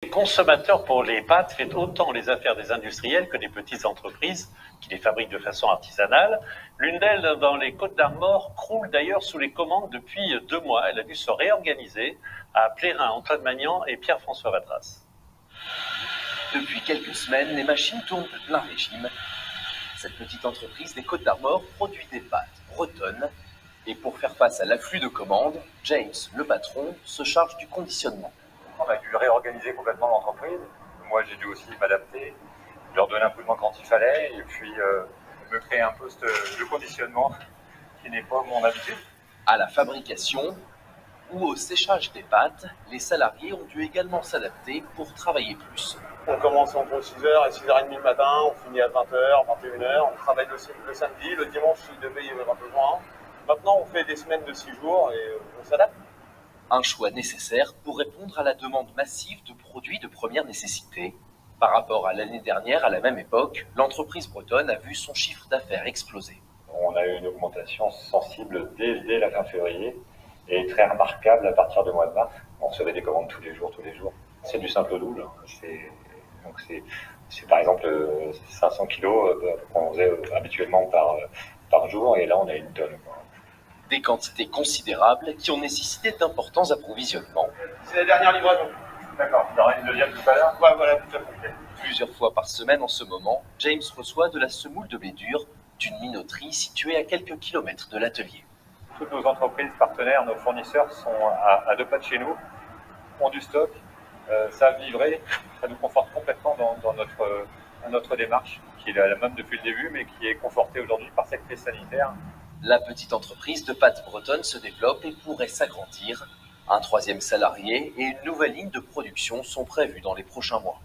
Les consommateurs pour les pâtes fait autant les affaires des industriels que des petites entreprises qui les fabriquent de façon artisanale. L'une d'elles, dans les Côtes-d'Armor, croule d'ailleurs sous les commandes depuis 2 mois. Elle a dû se réorganiser à Plérin, Antoine Magnan et Pierre-François Vatras. Depuis quelques semaines, les machines tournent de plein régime. Cette petite entreprise des Côtes-d'Armor produit des pâtes bretonnes. Et pour faire face à l'afflux de commandes, James, le patron, se charge du conditionnement. On a dû réorganiser complètement l'entreprise. Moi, j'ai dû aussi m'adapter, leur donner un coup de main quand il fallait, et puis me créer un poste de conditionnement qui n'est pas mon habitude. À la fabrication ou au séchage des pâtes, les salariés ont dû également s'adapter pour travailler plus. On commence entre 6h et 6h30 le matin, on finit à 20h, 21h, on travaille le samedi, le dimanche s'il devait y avoir besoin. Maintenant, on fait des semaines de 6 jours et on s'adapte. Un choix nécessaire pour répondre à la demande massive de produits de première nécessité. Par rapport à l'année dernière, à la même époque, l'entreprise bretonne a vu son chiffre d'affaires exploser. On a eu une augmentation sensible dès la fin février et très remarquable à partir du mois de mars. On recevait des commandes tous les jours. C'est du simple au double. C'est par exemple 500 kilos qu'on faisait habituellement par jour, et là on a 1 tonne. Des quantités considérables qui ont nécessité d'importants approvisionnements. C'est la dernière livraison. D'accord, il y aura une deuxième tout à l'heure. Ouais, voilà, tout à fait. Plusieurs fois par semaine en ce moment, James reçoit de la semoule de blé dur d'une minoterie située à quelques kilomètres de l'atelier. Toutes nos entreprises partenaires, nos fournisseurs sont à 2 pas de chez nous, ont du stock, savent livrer. Ça nous conforte complètement dans notre démarche, qui est la même depuis le début, mais qui est confortée aujourd'hui par cette crise sanitaire. La petite entreprise de pâtes bretonnes se développe et pourrait s'agrandir. Un 3e salarié et une nouvelle ligne de production sont prévus dans les prochains mois.